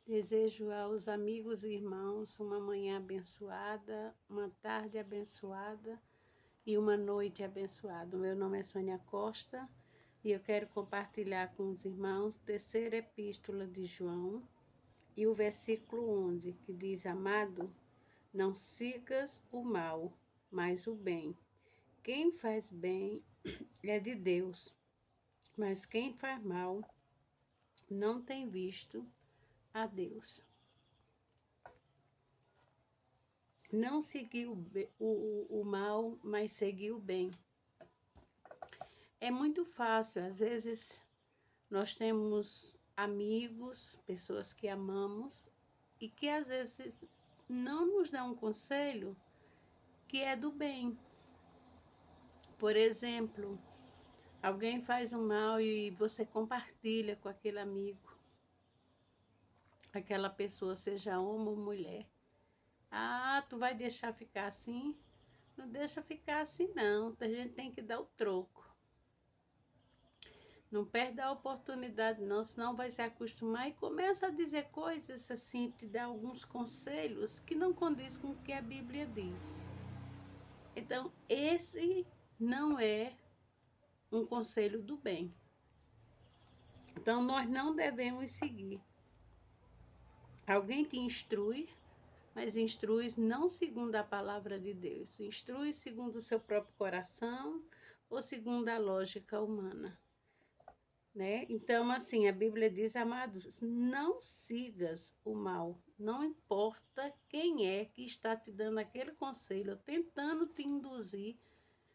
Desejo aos amigos e irmãos uma manhã abençoada, uma tarde abençoada e uma noite abençoada. Meu nome é Sônia Costa e eu quero compartilhar com os irmãos a terceira epístola de João e o versículo 11, que diz: Amado, não sigas o mal, mas o bem. Quem faz bem é de Deus, mas quem faz mal não tem visto a Deus. Não seguiu o mal, mas seguiu o bem. É muito fácil, às vezes nós temos amigos, pessoas que amamos e que às vezes não nos dão um conselho que é do bem. Por exemplo, alguém faz um mal e você compartilha com aquele amigo, aquela pessoa, seja homem ou mulher. Ah, tu vai deixar ficar assim? Não deixa ficar assim não, a gente tem que dar o troco. Não perde a oportunidade não, senão vai se acostumar e começa a dizer coisas assim, te dá alguns conselhos que não condiz com o que a Bíblia diz. Então, esse não é um conselho do bem. Então, nós não devemos seguir. Alguém te instrui, mas instrui não segundo a palavra de Deus. Instrui segundo o seu próprio coração ou segundo a lógica humana. Né? Então, assim, a Bíblia diz, amados, não sigas o mal. Não importa quem é que está te dando aquele conselho, tentando te induzir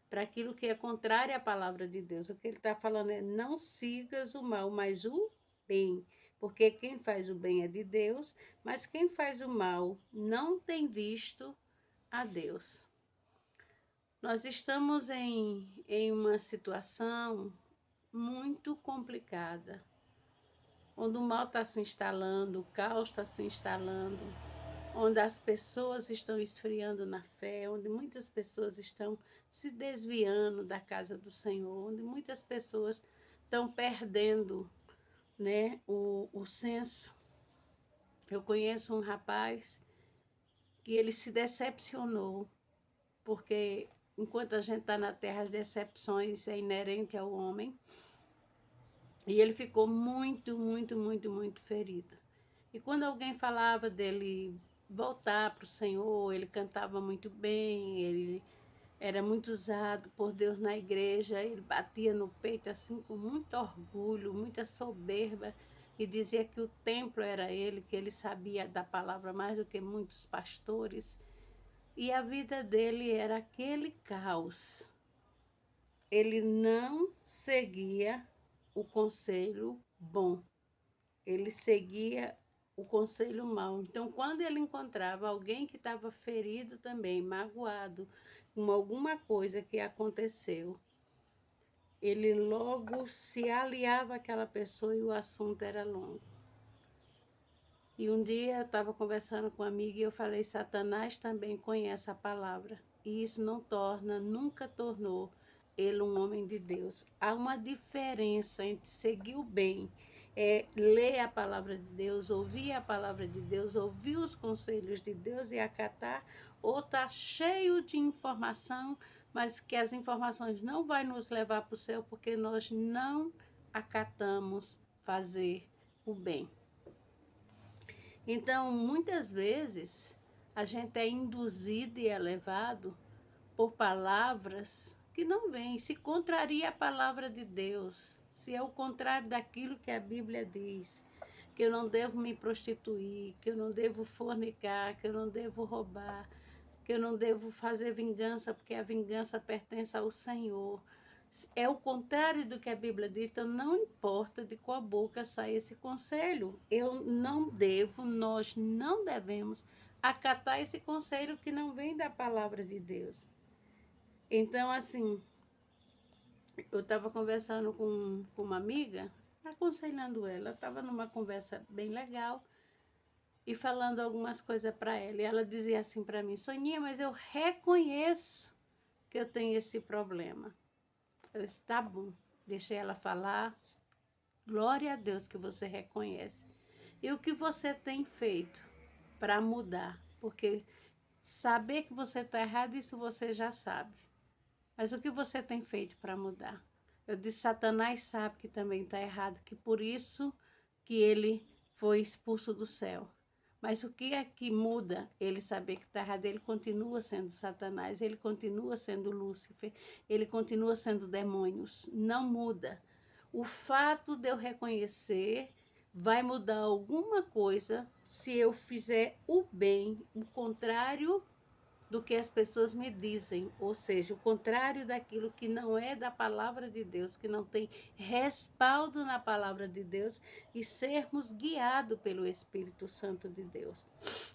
para aquilo que é contrário à palavra de Deus. O que ele está falando é, não sigas o mal, mas o bem. Porque quem faz o bem é de Deus, mas quem faz o mal não tem visto a Deus. Nós estamos em uma situação muito complicada, onde o mal está se instalando, o caos está se instalando, onde as pessoas estão esfriando na fé, onde muitas pessoas estão se desviando da casa do Senhor, onde muitas pessoas estão perdendo, né, o senso. Eu conheço um rapaz que ele se decepcionou, porque enquanto a gente está na terra, as decepções é inerente ao homem. E ele ficou muito ferido. E quando alguém falava dele voltar para o Senhor, ele cantava muito bem, ele era muito usado por Deus na igreja, ele batia no peito assim com muito orgulho, muita soberba, e dizia que o templo era ele, que ele sabia da palavra mais do que muitos pastores. E a vida dele era aquele caos. Ele não seguia o conselho bom, ele seguia o conselho mau. Então, quando ele encontrava alguém que estava ferido também, magoado, com alguma coisa que aconteceu, ele logo se aliava àquela pessoa e o assunto era longo. E um dia eu estava conversando com uma amiga e eu falei, Satanás também conhece a palavra. E isso não torna, nunca tornou ele um homem de Deus. Há uma diferença entre seguir o bem, ler a palavra de Deus, ouvir a palavra de Deus, ouvir os conselhos de Deus e acatar, ou estar cheio de informação, mas que as informações não vão nos levar para o céu porque nós não acatamos fazer o bem. Então, muitas vezes, a gente é induzido e é levado por palavras que não vêm, se contraria a palavra de Deus, se é o contrário daquilo que a Bíblia diz, que eu não devo me prostituir, que eu não devo fornicar, que eu não devo roubar, que eu não devo fazer vingança, porque a vingança pertence ao Senhor. É o contrário do que a Bíblia diz, então não importa de qual boca sai esse conselho. Eu não devo, nós não devemos acatar esse conselho que não vem da palavra de Deus. Então, assim, eu estava conversando com uma amiga, aconselhando ela, estava numa conversa bem legal e falando algumas coisas para ela. E ela dizia assim para mim, Soninha, mas eu reconheço que eu tenho esse problema. Eu disse, tá bom, deixei ela falar, glória a Deus que você reconhece. E o que você tem feito para mudar? Porque saber que você está errado, isso você já sabe. Mas o que você tem feito para mudar? Eu disse, Satanás sabe que também está errado, que por isso que ele foi expulso do céu. Mas o que é que muda ele saber que está errado? Ele continua sendo Satanás, ele continua sendo Lúcifer, ele continua sendo demônios. Não muda. O fato de eu reconhecer vai mudar alguma coisa se eu fizer o bem, o contrário do que as pessoas me dizem, ou seja, o contrário daquilo que não é da palavra de Deus, que não tem respaldo na palavra de Deus, e sermos guiados pelo Espírito Santo de Deus.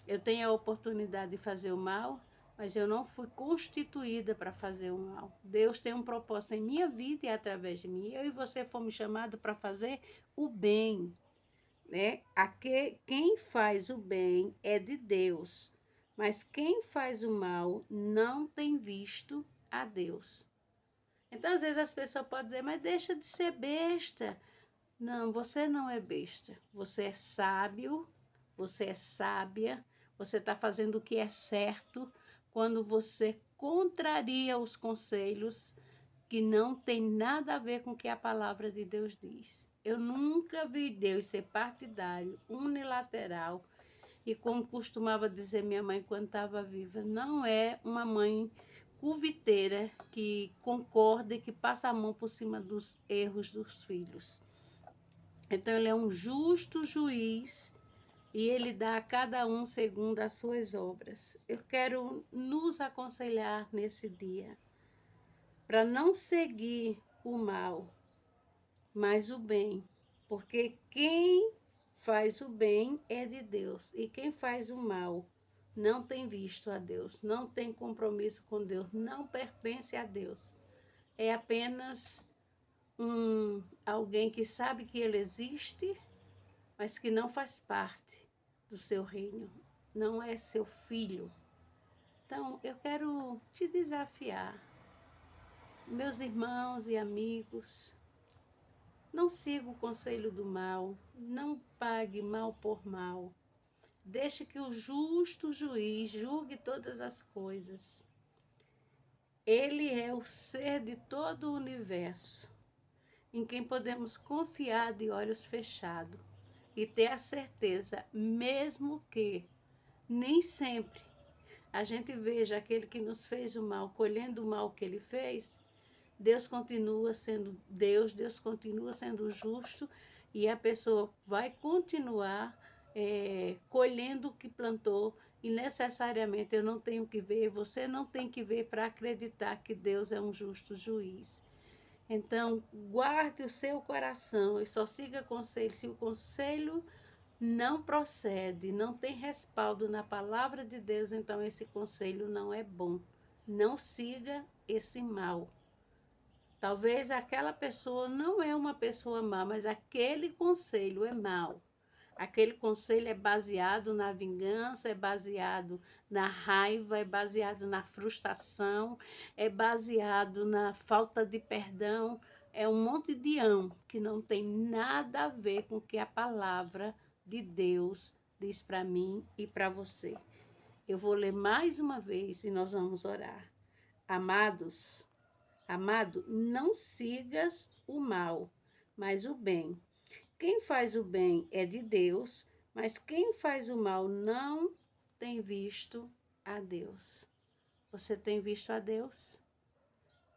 Eu tenho a oportunidade de fazer o mal, mas eu não fui constituída para fazer o mal. Deus tem um propósito em minha vida e através de mim. Eu e você fomos chamados para fazer o bem, né? Quem faz o bem é de Deus, mas quem faz o mal não tem visto a Deus. Então, às vezes as pessoas podem dizer, mas deixa de ser besta. Não, você não é besta. Você é sábio, você é sábia, você está fazendo o que é certo quando você contraria os conselhos que não tem nada a ver com o que a palavra de Deus diz. Eu nunca vi Deus ser partidário, unilateral, e como costumava dizer minha mãe quando estava viva, não é uma mãe cuviteira que concorda e que passa a mão por cima dos erros dos filhos. Então ele é um justo juiz e ele dá a cada um segundo as suas obras. Eu quero nos aconselhar nesse dia para não seguir o mal, mas o bem, porque quem faz o bem é de Deus, e quem faz o mal não tem visto a Deus, não tem compromisso com Deus, não pertence a Deus. É apenas alguém que sabe que ele existe, mas que não faz parte do seu reino, não é seu filho. Então, eu quero te desafiar, meus irmãos e amigos, não siga o conselho do mal, não pague mal por mal. Deixe que o justo juiz julgue todas as coisas. Ele é o ser de todo o universo, em quem podemos confiar de olhos fechados e ter a certeza, mesmo que nem sempre a gente veja aquele que nos fez o mal, colhendo o mal que ele fez, Deus continua sendo Deus, Deus continua sendo justo e a pessoa vai continuar colhendo o que plantou e necessariamente eu não tenho que ver, você não tem que ver para acreditar que Deus é um justo juiz. Então, guarde o seu coração e só siga conselho. Se o conselho não procede, não tem respaldo na palavra de Deus, então esse conselho não é bom. Não siga esse mal. Talvez aquela pessoa não é uma pessoa má, mas aquele conselho é mau. Aquele conselho é baseado na vingança, é baseado na raiva, é baseado na frustração, é baseado na falta de perdão. É um monte de que não tem nada a ver com o que a palavra de Deus diz para mim e para você. Eu vou ler mais uma vez e nós vamos orar. Amados, amado, não sigas o mal, mas o bem. Quem faz o bem é de Deus, mas quem faz o mal não tem visto a Deus. Você tem visto a Deus?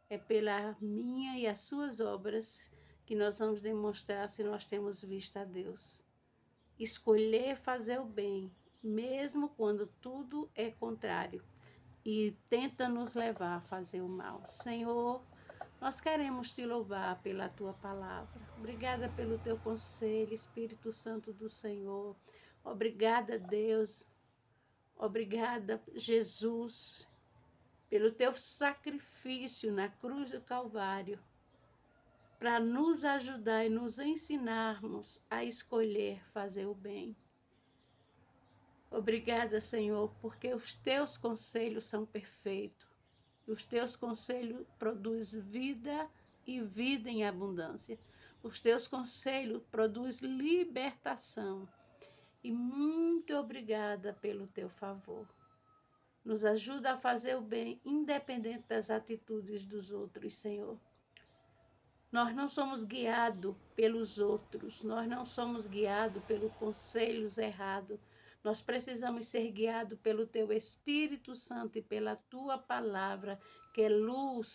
É pela minha e as suas obras que nós vamos demonstrar se nós temos visto a Deus. Escolher fazer o bem, mesmo quando tudo é contrário, e tenta nos levar a fazer o mal. Senhor, nós queremos te louvar pela tua palavra. Obrigada pelo teu conselho, Espírito Santo do Senhor. Obrigada, Deus. Obrigada, Jesus, pelo teu sacrifício na cruz do Calvário, para nos ajudar e nos ensinarmos a escolher fazer o bem. Obrigada, Senhor, porque os teus conselhos são perfeitos. Os teus conselhos produzem vida e vida em abundância. Os teus conselhos produzem libertação. e muito obrigada pelo teu favor. Nos ajuda a fazer o bem, independente das atitudes dos outros, Senhor. Nós não somos guiados pelos outros, nós não somos guiados pelos conselhos errados. Nós precisamos ser guiados pelo Teu Espírito Santo e pela Tua Palavra, que é luz